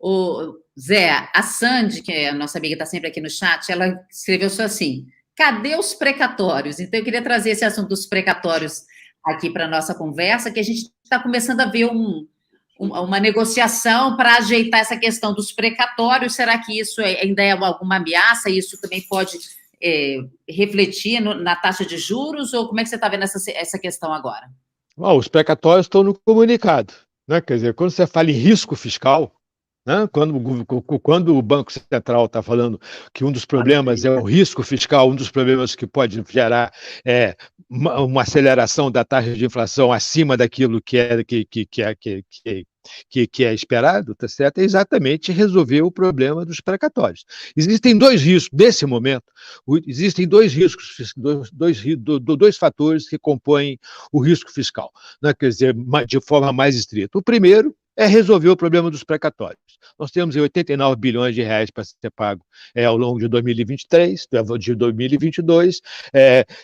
O Zé, a Sandy, que é a nossa amiga, está sempre aqui no chat, ela escreveu só assim: cadê os precatórios? Então, eu queria trazer esse assunto dos precatórios aqui para a nossa conversa, que a gente está começando a ver uma negociação para ajeitar essa questão dos precatórios. Será que isso ainda é alguma ameaça? Isso também pode refletir na taxa de juros? Ou como é que você está vendo essa questão agora? Os precatórios estão no comunicado, né? Quer dizer, quando você fala em risco fiscal, né? Quando o Banco Central está falando que um dos problemas é o risco fiscal, um dos problemas que pode gerar uma aceleração da taxa de inflação acima daquilo que é esperado, tá certo? É exatamente resolver o problema dos precatórios. Existem 2 riscos, nesse momento, existem 2 riscos, dois fatores que compõem o risco fiscal, né? Quer dizer, de forma mais estrita. O primeiro é resolver o problema dos precatórios. Nós temos 89 bilhões de reais para ser pago ao longo de 2023, de 2022.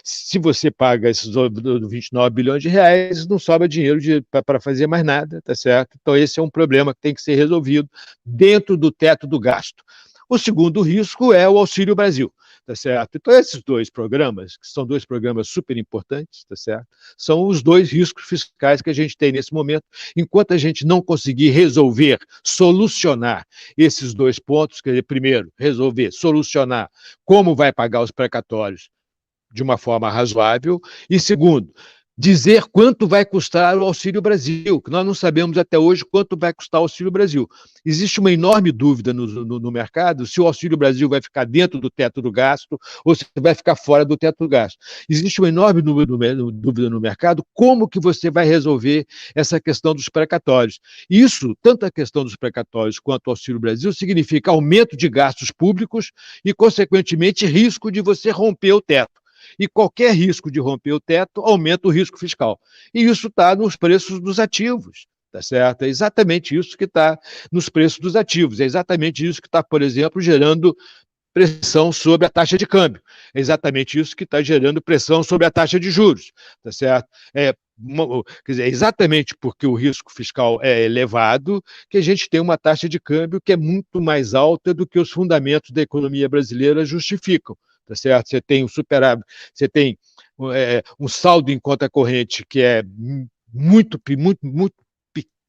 Se você paga esses 29 bilhões de reais, não sobra dinheiro para fazer mais nada, tá certo? Então, esse é um problema que tem que ser resolvido dentro do teto do gasto. O segundo risco é o Auxílio Brasil, tá certo? Então, esses 2 programas, que são 2 programas super importantes, tá certo? São os 2 riscos fiscais que a gente tem nesse momento. Enquanto a gente não conseguir solucionar esses 2 pontos, quer dizer, primeiro, solucionar como vai pagar os precatórios de uma forma razoável, e segundo, dizer quanto vai custar o Auxílio Brasil, que nós não sabemos até hoje quanto vai custar o Auxílio Brasil. Existe uma enorme dúvida no mercado se o Auxílio Brasil vai ficar dentro do teto do gasto ou se vai ficar fora do teto do gasto. Existe uma enorme dúvida no mercado como que você vai resolver essa questão dos precatórios. Isso, tanto a questão dos precatórios quanto o Auxílio Brasil, significa aumento de gastos públicos e, consequentemente, risco de você romper o teto. E qualquer risco de romper o teto aumenta o risco fiscal. E isso está nos preços dos ativos, tá certo? É exatamente isso que está nos preços dos ativos, é exatamente isso que está, por exemplo, gerando pressão sobre a taxa de câmbio, é exatamente isso que está gerando pressão sobre a taxa de juros, tá certo? Quer dizer, é exatamente porque o risco fiscal é elevado que a gente tem uma taxa de câmbio que é muito mais alta do que os fundamentos da economia brasileira justificam. Tá certo? Você tem um superávit, você tem um saldo em conta corrente que é muito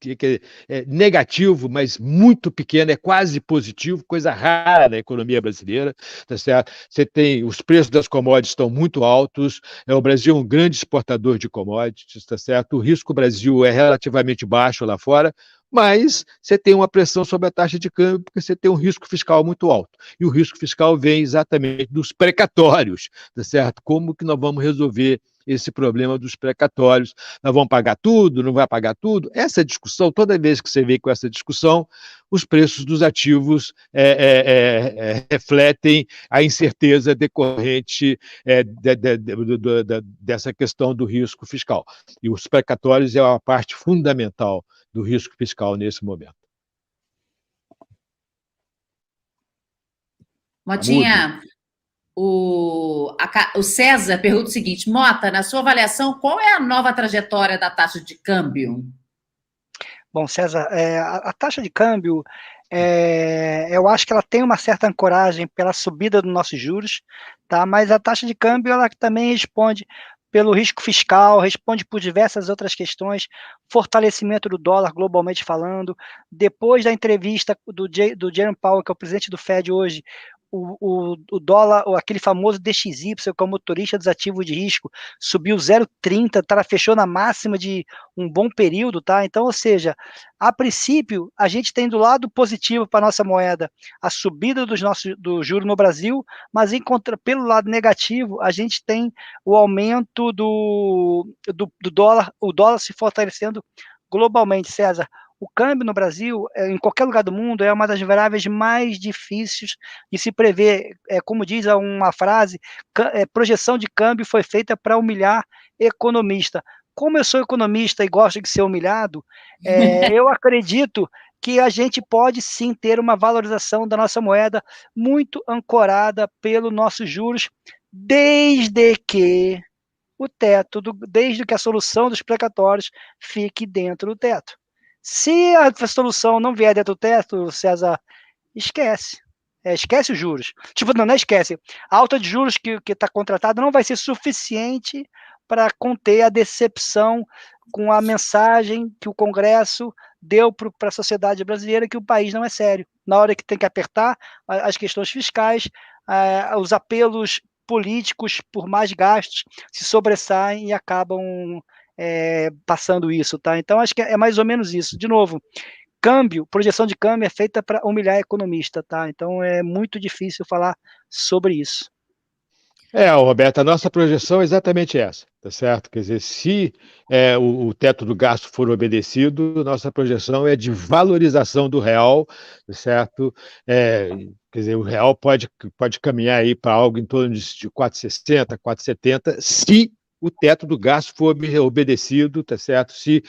que é negativo, mas muito pequeno, é quase positivo, coisa rara na economia brasileira, tá certo? Você tem os preços das commodities estão muito altos, o Brasil é um grande exportador de commodities, tá certo? O risco Brasil é relativamente baixo lá fora, mas você tem uma pressão sobre a taxa de câmbio porque você tem um risco fiscal muito alto. E o risco fiscal vem exatamente dos precatórios, tá certo? Como que nós vamos resolver esse problema dos precatórios? Nós vamos pagar tudo, não vai pagar tudo? Essa discussão, toda vez que você vem com essa discussão, os preços dos ativos refletem a incerteza decorrente dessa questão do risco fiscal. E os precatórios é uma parte fundamental do risco fiscal nesse momento. Motinha, o César pergunta o seguinte: Mota, na sua avaliação, qual é a nova trajetória da taxa de câmbio? Bom, César, a taxa de câmbio, eu acho que ela tem uma certa ancoragem pela subida dos nossos juros, tá? Mas a taxa de câmbio ela também responde pelo risco fiscal, responde por diversas outras questões, fortalecimento do dólar globalmente falando. Depois da entrevista do Jerome Powell, que é o presidente do Fed hoje, o dólar, aquele famoso DXY, que é o motorista dos ativos de risco, subiu 0,30, fechou na máxima de um bom período, tá? Então, ou seja, a princípio, a gente tem do lado positivo para a nossa moeda a subida do juro no Brasil, mas pelo lado negativo, a gente tem o aumento do dólar, o dólar se fortalecendo globalmente, César. O câmbio no Brasil, em qualquer lugar do mundo, é uma das variáveis mais difíceis de se prever. Como diz uma frase, projeção de câmbio foi feita para humilhar economista. Como eu sou economista e gosto de ser humilhado, eu acredito que a gente pode sim ter uma valorização da nossa moeda muito ancorada pelos nossos juros, desde que a solução dos precatórios fique dentro do teto. Se a solução não vier dentro do teto, César, esquece. Esquece os juros. Não esquece. A alta de juros que está contratada não vai ser suficiente para conter a decepção com a mensagem que o Congresso deu para a sociedade brasileira que o país não é sério. Na hora que tem que apertar as questões fiscais, os apelos políticos por mais gastos se sobressaem e acabam passando isso, tá? Então, acho que é mais ou menos isso. De novo, projeção de câmbio é feita para humilhar economista, tá? Então, é muito difícil falar sobre isso. Roberto, a nossa projeção é exatamente essa, tá certo? Quer dizer, se o teto do gasto for obedecido, nossa projeção é de valorização do real, tá certo? Quer dizer, o real pode caminhar aí para algo em torno de 4,60, 4,70, se o teto do gasto for obedecido, tá certo? Se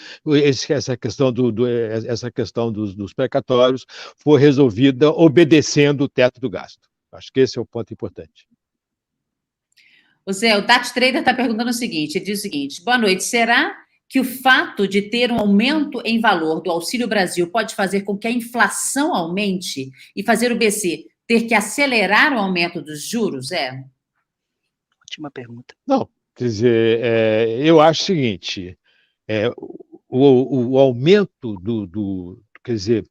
essa questão dos precatórios for resolvida obedecendo o teto do gasto. Acho que esse é o ponto importante. Zé, o Tati Trader está perguntando o seguinte, ele diz o seguinte: boa noite, será que o fato de ter um aumento em valor do Auxílio Brasil pode fazer com que a inflação aumente e fazer o BC ter que acelerar o aumento dos juros, Zé? Ótima pergunta. Não, quer dizer, eu acho o seguinte, o aumento quer dizer,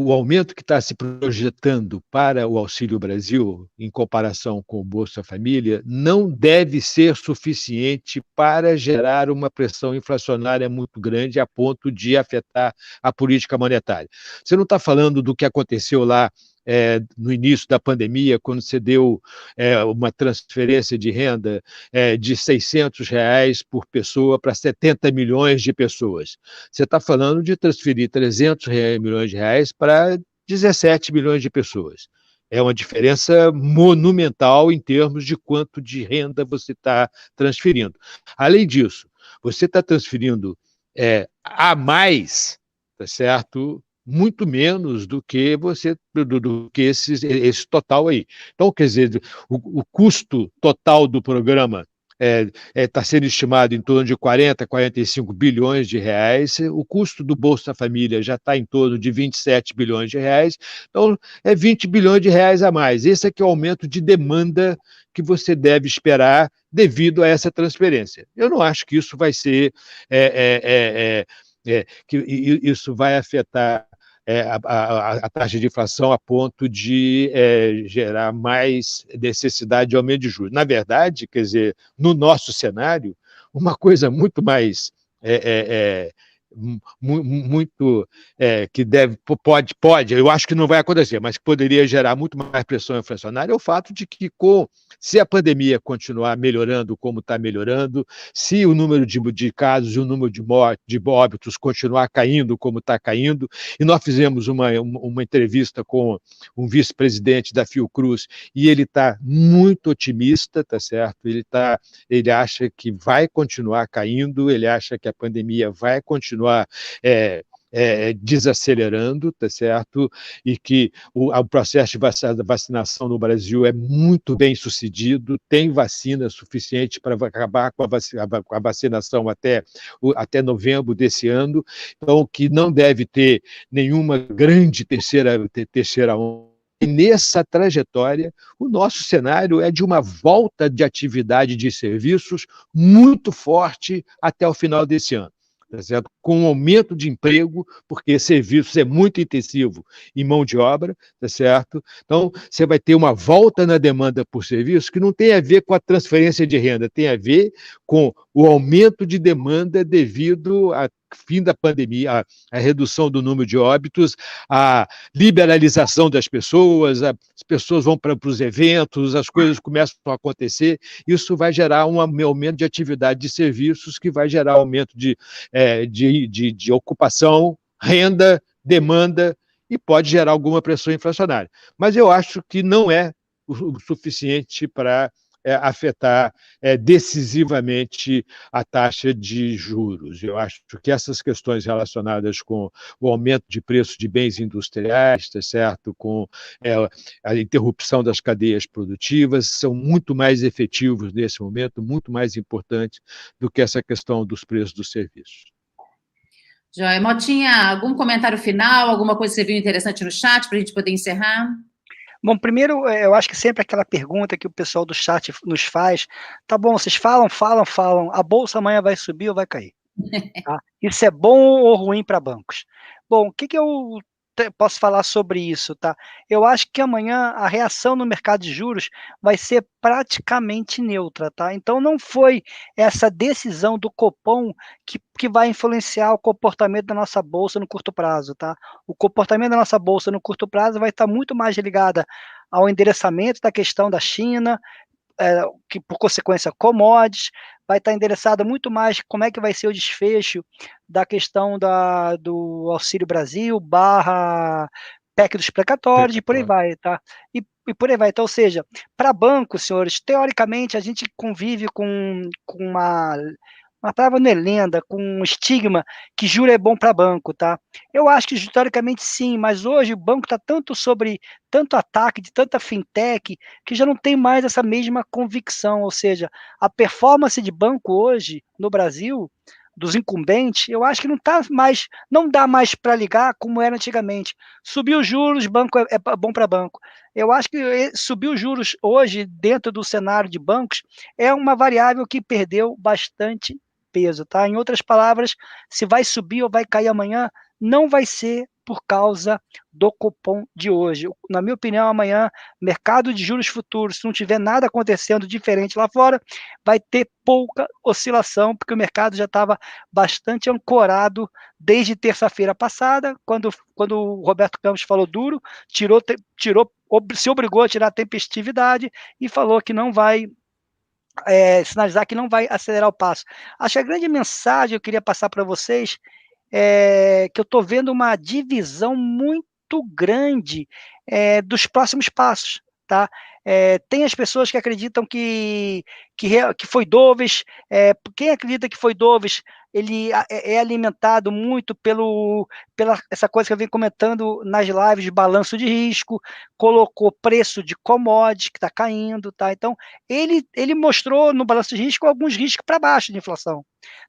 o aumento que está se projetando para o Auxílio Brasil, em comparação com o Bolsa Família, não deve ser suficiente para gerar uma pressão inflacionária muito grande a ponto de afetar a política monetária. Você não está falando do que aconteceu lá no início da pandemia, quando você deu uma transferência de renda de R$ 600 por pessoa para 70 milhões de pessoas. Você está falando de transferir 300 milhões de reais para 17 milhões de pessoas. É uma diferença monumental em termos de quanto de renda você está transferindo. Além disso, você está transferindo a mais, tá certo? Muito menos do que esse total aí. Então, quer dizer, o custo total do programa está sendo estimado em torno de 40, 45 bilhões de reais. O custo do Bolsa Família já está em torno de 27 bilhões de reais. Então, é 20 bilhões de reais a mais. Esse aqui é o aumento de demanda que você deve esperar devido a essa transferência. Eu não acho que isso vai ser que isso vai afetar a taxa de inflação a ponto de gerar mais necessidade de aumento de juros. Na verdade, quer dizer, no nosso cenário, uma coisa muito mais que pode, eu acho que não vai acontecer, mas que poderia gerar muito mais pressão inflacionária é o fato de que, se a pandemia continuar melhorando como está melhorando, se o número de casos e o número de óbitos continuar caindo como está caindo, e nós fizemos uma entrevista com um vice-presidente da Fiocruz, e ele está muito otimista, tá certo? Ele acha que vai continuar caindo, ele acha que a pandemia vai continuar desacelerando, tá certo? E que o processo de vacinação no Brasil é muito bem sucedido, tem vacina suficiente para acabar com a vacinação até novembro desse ano, então que não deve ter nenhuma grande terceira onda. E nessa trajetória, o nosso cenário é de uma volta de atividade de serviços muito forte até o final desse ano. Tá certo? Com um aumento de emprego, porque serviços é muito intensivo em mão de obra, tá certo? Então, você vai ter uma volta na demanda por serviços que não tem a ver com a transferência de renda, tem a ver com o aumento de demanda devido ao fim da pandemia, a redução do número de óbitos, a liberalização das pessoas, as pessoas vão para os eventos, as coisas começam a acontecer, isso vai gerar um aumento de atividade de serviços, que vai gerar aumento de ocupação, renda, demanda, e pode gerar alguma pressão inflacionária. Mas eu acho que não é o suficiente para afetar decisivamente a taxa de juros. Eu acho que essas questões relacionadas com o aumento de preços de bens industriais, tá certo? Com a interrupção das cadeias produtivas, são muito mais efetivos nesse momento, muito mais importantes do que essa questão dos preços dos serviços. Joia. Motinha, algum comentário final, alguma coisa que você viu interessante no chat para a gente poder encerrar? Bom, primeiro, eu acho que sempre aquela pergunta que o pessoal do chat nos faz, tá bom, vocês falam, a bolsa amanhã vai subir ou vai cair? Tá? Isso é bom ou ruim para bancos? Bom, o que eu posso falar sobre isso, tá? Eu acho que amanhã a reação no mercado de juros vai ser praticamente neutra, tá? Então não foi essa decisão do Copom que vai influenciar o comportamento da nossa bolsa no curto prazo, tá? O comportamento da nossa bolsa no curto prazo vai estar muito mais ligada ao endereçamento da questão da China, que por consequência commodities, vai estar endereçada muito mais como é que vai ser o desfecho da questão do Auxílio Brasil / PEC dos precatórios, e por aí vai, tá? E por aí vai. Então, ou seja, para bancos, senhores, teoricamente a gente convive com uma palavra não é lenda, com um estigma que juro é bom para banco, tá? Eu acho que historicamente sim, mas hoje o banco está sobre tanto ataque de tanta fintech que já não tem mais essa mesma convicção, ou seja, a performance de banco hoje no Brasil dos incumbentes, eu acho que não dá mais para ligar como era antigamente. Subiu os juros, banco é bom para banco. Eu acho que subir os juros hoje dentro do cenário de bancos é uma variável que perdeu bastante peso, tá? Em outras palavras, se vai subir ou vai cair amanhã, não vai ser por causa do Copom de hoje. Na minha opinião, amanhã, mercado de juros futuros, se não tiver nada acontecendo diferente lá fora, vai ter pouca oscilação, porque o mercado já estava bastante ancorado desde terça-feira passada, quando o Roberto Campos falou duro, se obrigou a tirar a tempestividade e falou que não vai sinalizar que não vai acelerar o passo. Acho que a grande mensagem que eu queria passar para vocês é que eu estou vendo uma divisão muito grande dos próximos passos. Tá? Tem as pessoas que acreditam que foi Doves. Quem acredita que foi Doves, ele é alimentado muito pela essa coisa que eu venho comentando nas lives de balanço de risco, colocou preço de commodity que está caindo, tá? Então, ele mostrou no balanço de risco alguns riscos para baixo de inflação.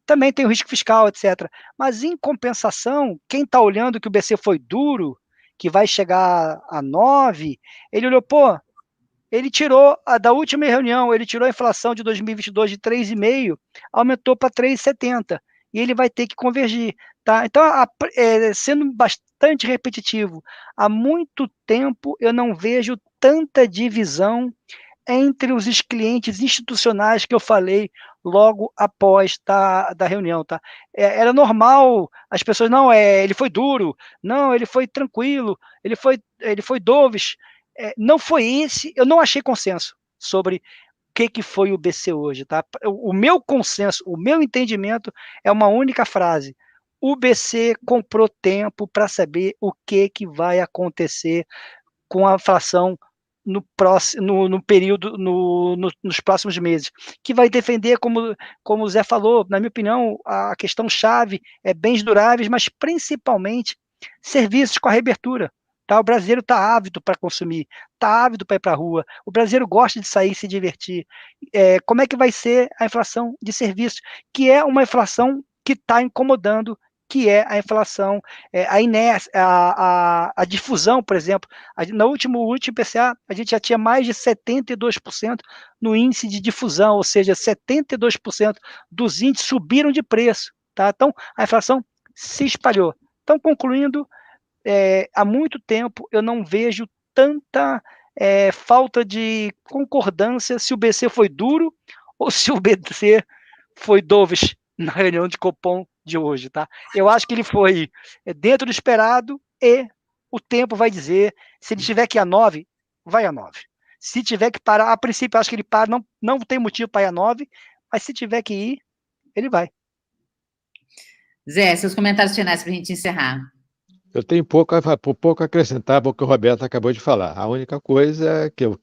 Também tem o risco fiscal, etc. Mas, em compensação, quem está olhando que o BC foi duro, que vai chegar a 9, ele olhou, ele tirou, da última reunião, ele tirou a inflação de 2022 de 3,5, aumentou para 3,70, e ele vai ter que convergir. Tá? Então, sendo bastante repetitivo, há muito tempo eu não vejo tanta divisão entre os clientes institucionais que eu falei logo após da reunião. Tá? Era normal, as pessoas, não, ele foi duro, não, ele foi tranquilo, ele foi dovish. Não foi esse, eu não achei consenso sobre o que foi o BC hoje. Tá? O meu consenso, o meu entendimento é uma única frase: o BC comprou tempo para saber o que vai acontecer com a inflação no período, nos próximos meses, que vai defender, como o Zé falou, na minha opinião, a questão chave é bens duráveis, mas principalmente serviços com a reabertura. Tá? O brasileiro está ávido para consumir, está ávido para ir para a rua, o brasileiro gosta de sair e se divertir. Como é que vai ser a inflação de serviços, que é uma inflação que está incomodando, que é a inflação, a inércia, a difusão, por exemplo. No último IPCA, a gente já tinha mais de 72% no índice de difusão, ou seja, 72% dos índices subiram de preço. Tá? Então, a inflação se espalhou. Então, concluindo, há muito tempo eu não vejo tanta falta de concordância se o BC foi duro ou se o BC foi dovish na reunião de Copom de hoje. Tá? Eu acho que ele foi dentro do esperado e o tempo vai dizer, se ele tiver que ir a 9, vai a 9. Se tiver que parar, a princípio eu acho que ele para, não tem motivo para ir a 9, mas se tiver que ir, ele vai. Zé, seus comentários finais para a gente encerrar. Eu tenho pouco a acrescentar ao que o Roberto acabou de falar. A única coisa que eu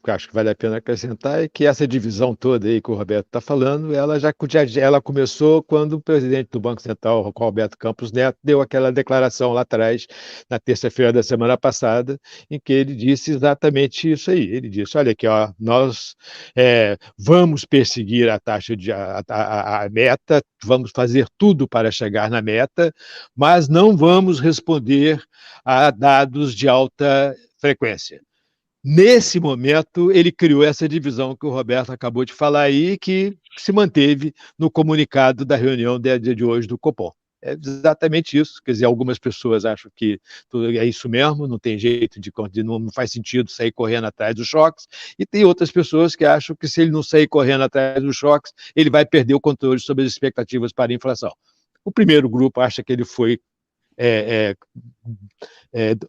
acho que vale a pena acrescentar é que essa divisão toda aí que o Roberto está falando, ela começou quando o presidente do Banco Central, Roberto Campos Neto, deu aquela declaração lá atrás, na terça-feira da semana passada, em que ele disse exatamente isso aí. Ele disse, olha aqui, ó, nós vamos perseguir a taxa a meta, vamos fazer tudo para chegar na meta, mas não vamos responder a dados de alta frequência. Nesse momento, ele criou essa divisão que o Roberto acabou de falar aí, que se manteve no comunicado da reunião de hoje do Copom. É exatamente isso, quer dizer, algumas pessoas acham que é isso mesmo, não tem jeito não faz sentido sair correndo atrás dos choques, e tem outras pessoas que acham que se ele não sair correndo atrás dos choques, ele vai perder o controle sobre as expectativas para a inflação. O primeiro grupo acha que ele foi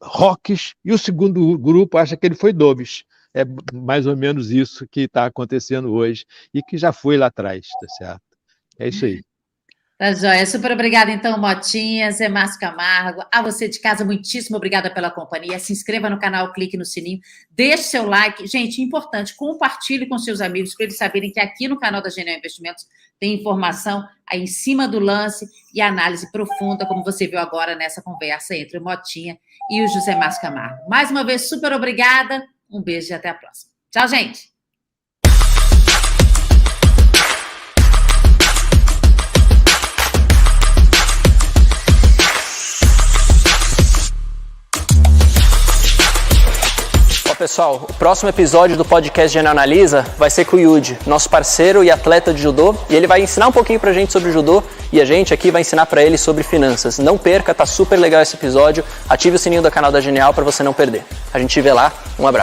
hawkish, e o segundo grupo acha que ele foi dovish. É mais ou menos isso que está acontecendo hoje e que já foi lá atrás, tá certo? É isso aí. Tá joia. Super obrigada, então, Motinha, Zé Márcio Camargo. A você de casa, muitíssimo obrigada pela companhia. Se inscreva no canal, clique no sininho, deixe seu like. Gente, importante, compartilhe com seus amigos para eles saberem que aqui no canal da Genial Investimentos tem informação aí em cima do lance e análise profunda, como você viu agora nessa conversa entre o Motinha e o José Márcio Camargo. Mais uma vez, super obrigada. Um beijo e até a próxima. Tchau, gente. Pessoal, o próximo episódio do podcast Genial Analisa vai ser com o Yuji, nosso parceiro e atleta de judô, e ele vai ensinar um pouquinho pra gente sobre judô e a gente aqui vai ensinar pra ele sobre finanças. Não perca, tá super legal esse episódio. Ative o sininho do canal da Genial pra você não perder. A gente se vê lá, um abraço.